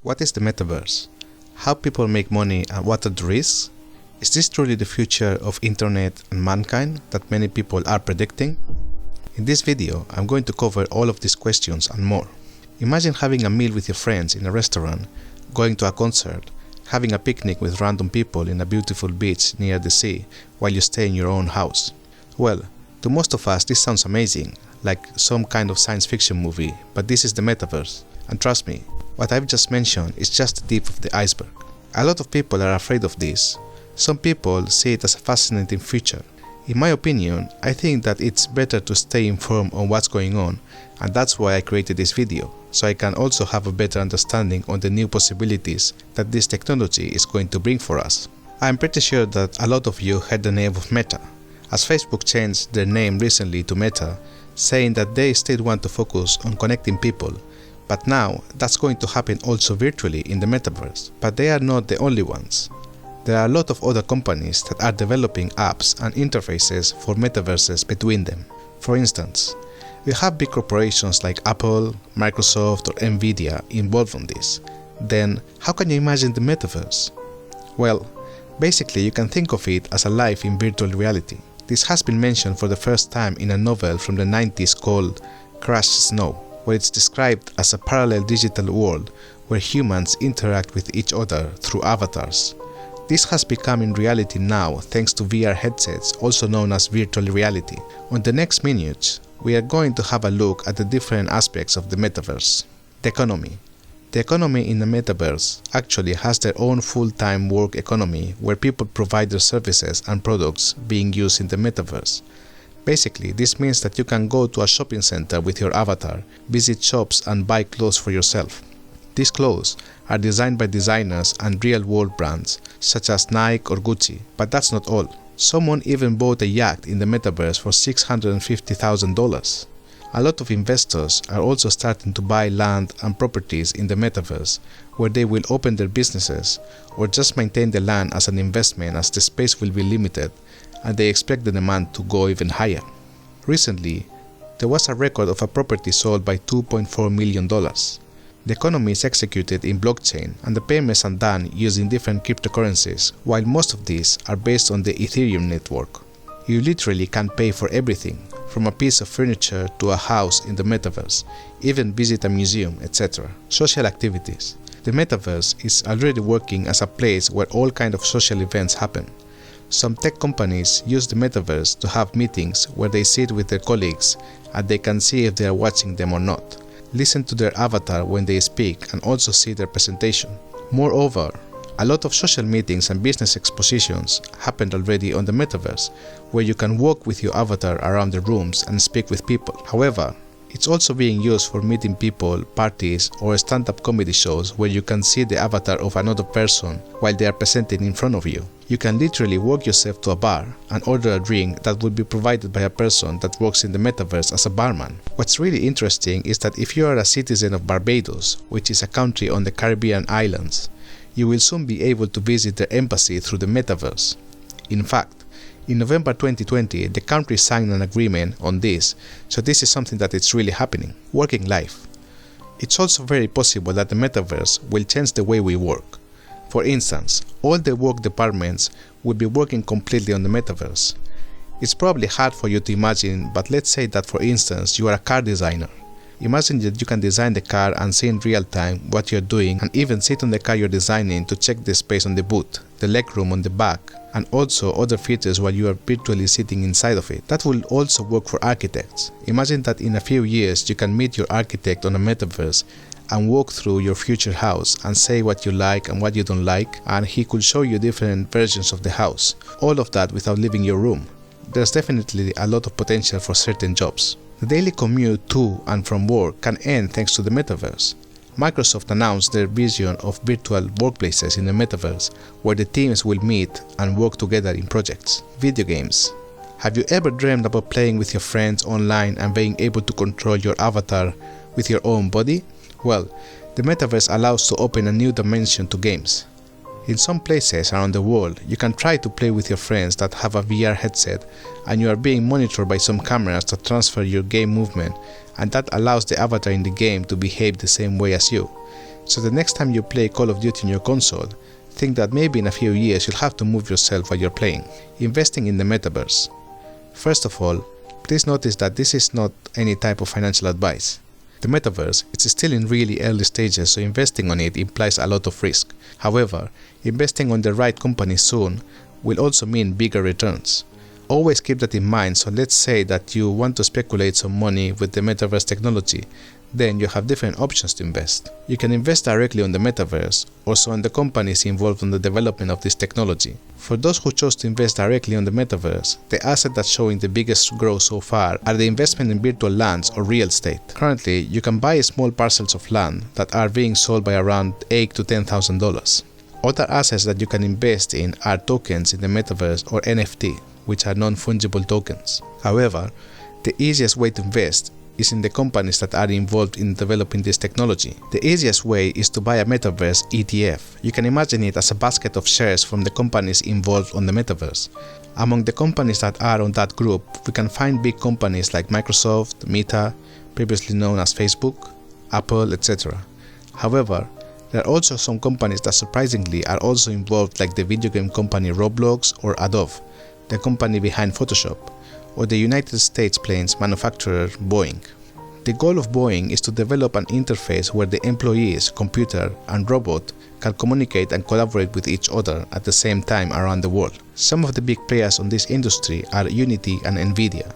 What is the Metaverse? How people make money and what are the risks? Is this truly the future of internet and mankind that many people are predicting? In this video, I'm going to cover all of these questions and more. Imagine having a meal with your friends in a restaurant, going to a concert, having a picnic with random people in a beautiful beach near the sea while you stay in your own house. Well, to most of us this sounds amazing, like some kind of science fiction movie, but this is the Metaverse. And trust me, what I've just mentioned is just the tip of the iceberg. A lot of people are afraid of this. Some people see it as a fascinating future. In my opinion, I think that it's better to stay informed on what's going on, and that's why I created this video, so I can also have a better understanding on the new possibilities that this technology is going to bring for us. I'm pretty sure that a lot of you heard the name of Meta, as Facebook changed their name recently to Meta, saying that they still want to focus on connecting people. But now, that's going to happen also virtually in the Metaverse. But they are not the only ones. There are a lot of other companies that are developing apps and interfaces for metaverses between them. For instance, we have big corporations like Apple, Microsoft or Nvidia involved in this. Then, how can you imagine the Metaverse? Well, basically you can think of it as a life in virtual reality. This has been mentioned for the first time in a novel from the 90s called Crash Snow, where it's described as a parallel digital world where humans interact with each other through avatars. This has become in reality now thanks to VR headsets, also known as virtual reality. On the next minutes, we are going to have a look at the different aspects of the Metaverse. The economy. The economy in the Metaverse actually has their own full-time work economy where people provide their services and products being used in the Metaverse. Basically, this means that you can go to a shopping center with your avatar, visit shops and buy clothes for yourself. These clothes are designed by designers and real-world brands such as Nike or Gucci, but that's not all. Someone even bought a yacht in the Metaverse for $650,000. A lot of investors are also starting to buy land and properties in the Metaverse, where they will open their businesses or just maintain the land as an investment as the space will be limited and they expect the demand to go even higher. Recently, there was a record of a property sold by $2.4 million. The economy is executed in blockchain and the payments are done using different cryptocurrencies, while most of these are based on the Ethereum network. You literally can pay for everything, from a piece of furniture to a house in the Metaverse, even visit a museum, etc. Social activities. The Metaverse is already working as a place where all kinds of social events happen. Some tech companies use the Metaverse to have meetings where they sit with their colleagues and they can see if they are watching them or not, listen to their avatar when they speak and also see their presentation. Moreover, a lot of social meetings and business expositions happened already on the Metaverse, where you can walk with your avatar around the rooms and speak with people. However, it's also being used for meeting people, parties, or stand-up comedy shows where you can see the avatar of another person while they are presenting in front of you. You can literally walk yourself to a bar and order a drink that will be provided by a person that works in the Metaverse as a barman. What's really interesting is that if you are a citizen of Barbados, which is a country on the Caribbean islands, you will soon be able to visit their embassy through the Metaverse. In fact, in November 2020, the country signed an agreement on this, so this is something that is really happening. Working life. It's also very possible that the Metaverse will change the way we work. For instance, all the work departments will be working completely on the Metaverse. It's probably hard for you to imagine, but let's say that for instance you are a car designer. Imagine that you can design the car and see in real time what you're doing and even sit on the car you're designing to check the space on the boot, the legroom on the back, and also other features while you are virtually sitting inside of it. That will also work for architects. Imagine that in a few years you can meet your architect on a Metaverse and walk through your future house and say what you like and what you don't like, and he could show you different versions of the house. All of that without leaving your room. There's definitely a lot of potential for certain jobs. The daily commute to and from work can end thanks to the Metaverse. Microsoft announced their vision of virtual workplaces in the Metaverse, where the teams will meet and work together in projects. Video games. Have you ever dreamed about playing with your friends online and being able to control your avatar with your own body? Well, the Metaverse allows to open a new dimension to games. In some places around the world, you can try to play with your friends that have a VR headset and you are being monitored by some cameras that transfer your game movement, and that allows the avatar in the game to behave the same way as you. So the next time you play Call of Duty on your console, think that maybe in a few years you'll have to move yourself while you're playing. Investing in the Metaverse. First of all, please notice that this is not any type of financial advice. The Metaverse is still in really early stages, so investing on it implies a lot of risk. However, investing on the right company soon will also mean bigger returns. Always keep that in mind. So let's say that you want to speculate some money with the Metaverse technology. Then you have different options to invest. You can invest directly on the Metaverse, also on the companies involved in the development of this technology. For those who chose to invest directly on the Metaverse, the asset that's showing the biggest growth so far are the investment in virtual lands or real estate. Currently, you can buy small parcels of land that are being sold by around $8,000 to $10,000. Other assets that you can invest in are tokens in the Metaverse or NFT, which are non-fungible tokens. However, the easiest way to invest is in the companies that are involved in developing this technology. The easiest way is to buy a Metaverse ETF. You can imagine it as a basket of shares from the companies involved on the Metaverse. Among the companies that are on that group, we can find big companies like Microsoft, Meta, previously known as Facebook, Apple, etc. However, there are also some companies that surprisingly are also involved, like the video game company Roblox or Adobe, the company behind Photoshop, or the United States planes manufacturer Boeing. The goal of Boeing is to develop an interface where the employees, computer, and robot can communicate and collaborate with each other at the same time around the world. Some of the big players on this industry are Unity and Nvidia,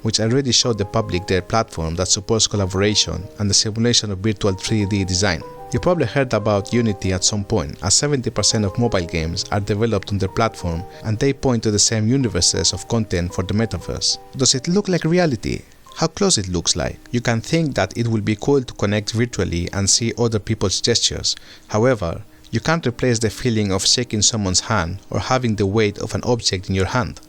which already showed the public their platform that supports collaboration and the simulation of virtual 3D design. You probably heard about Unity at some point, as 70% of mobile games are developed on their platform, and they point to the same universes of content for the Metaverse. Does it look like reality? How close it looks like? You can think that it will be cool to connect virtually and see other people's gestures. However, you can't replace the feeling of shaking someone's hand or having the weight of an object in your hand.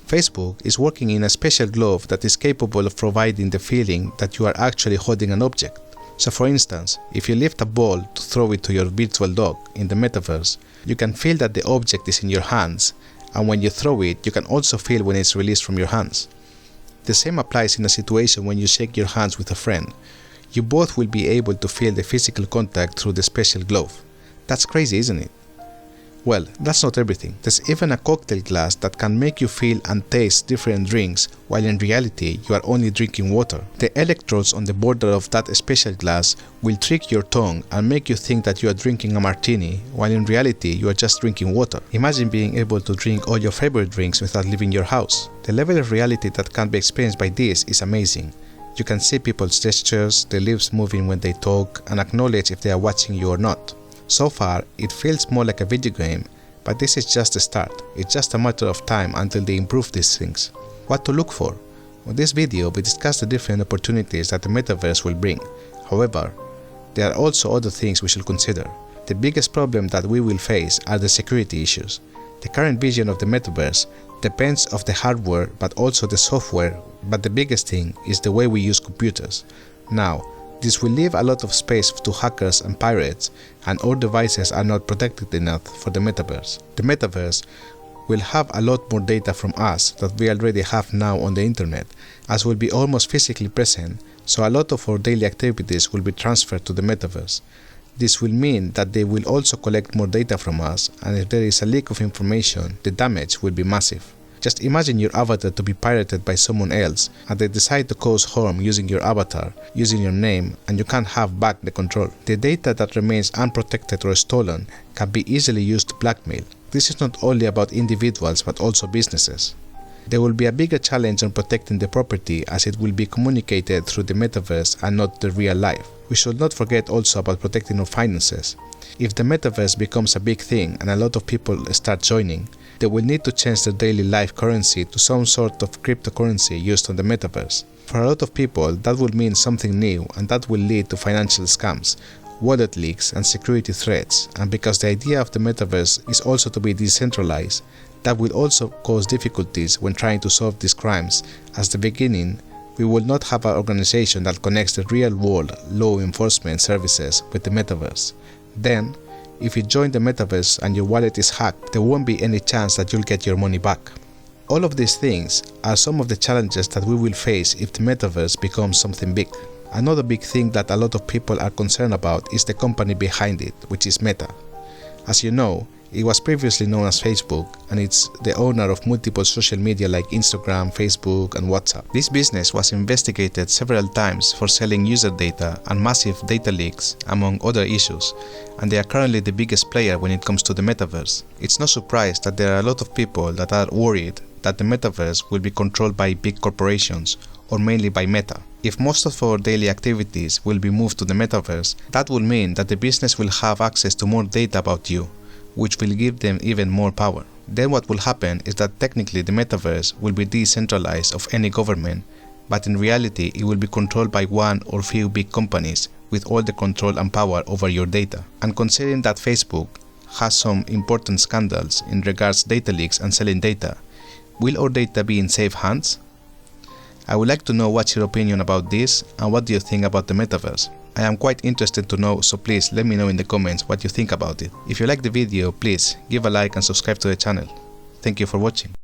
Facebook is working in a special glove that is capable of providing the feeling that you are actually holding an object. So for instance, if you lift a ball to throw it to your virtual dog in the Metaverse, you can feel that the object is in your hands, and when you throw it, you can also feel when it's released from your hands. The same applies in a situation when you shake your hands with a friend. You both will be able to feel the physical contact through the special glove. That's crazy, isn't it? Well, that's not everything. There's even a cocktail glass that can make you feel and taste different drinks, while in reality you are only drinking water. The electrodes on the border of that special glass will trick your tongue and make you think that you are drinking a martini, while in reality you are just drinking water. Imagine being able to drink all your favorite drinks without leaving your house. The level of reality that can be experienced by this is amazing. You can see people's gestures, their lips moving when they talk, and acknowledge if they are watching you or not. So far, it feels more like a video game, but this is just the start. It's just a matter of time until they improve these things. What to look for? On this video, we discuss the different opportunities that the Metaverse will bring. However, there are also other things we should consider. The biggest problem that we will face are the security issues. The current vision of the Metaverse depends on the hardware but also the software, but the biggest thing is the way we use computers. Now, this will leave a lot of space to hackers and pirates, and our devices are not protected enough for the Metaverse. The Metaverse will have a lot more data from us that we already have now on the internet, as will be almost physically present, so a lot of our daily activities will be transferred to the Metaverse. This will mean that they will also collect more data from us, and if there is a leak of information, the damage will be massive. Just imagine your avatar to be pirated by someone else, and they decide to cause harm using your avatar, using your name, and you can't have back the control. The data that remains unprotected or stolen can be easily used to blackmail. This is not only about individuals but also businesses. There will be a bigger challenge on protecting the property, as it will be communicated through the Metaverse and not the real life. We should not forget also about protecting our finances. If the Metaverse becomes a big thing and a lot of people start joining, they will need to change their daily life currency to some sort of cryptocurrency used on the Metaverse. For a lot of people, that will mean something new, and that will lead to financial scams, wallet leaks, and security threats. And because the idea of the Metaverse is also to be decentralized, that will also cause difficulties when trying to solve these crimes. As the beginning, we will not have an organization that connects the real world law enforcement services with the Metaverse. Then, if you join the Metaverse and your wallet is hacked, there won't be any chance that you'll get your money back. All of these things are some of the challenges that we will face if the Metaverse becomes something big. Another big thing that a lot of people are concerned about is the company behind it, which is Meta. As you know, it was previously known as Facebook, and it's the owner of multiple social media like Instagram, Facebook, and WhatsApp. This business was investigated several times for selling user data and massive data leaks, among other issues, and they are currently the biggest player when it comes to the metaverse. It's no surprise that there are a lot of people that are worried that the metaverse will be controlled by big corporations, or mainly by Meta. If most of our daily activities will be moved to the metaverse, that will mean that the business will have access to more data about you, which will give them even more power. Then what will happen is that technically the metaverse will be decentralized of any government, but in reality it will be controlled by one or few big companies with all the control and power over your data. And considering that Facebook has some important scandals in regards to data leaks and selling data, will our data be in safe hands? I would like to know what's your opinion about this and what do you think about the metaverse. I am quite interested to know, so please let me know in the comments what you think about it. If you like the video, please give a like and subscribe to the channel. Thank you for watching.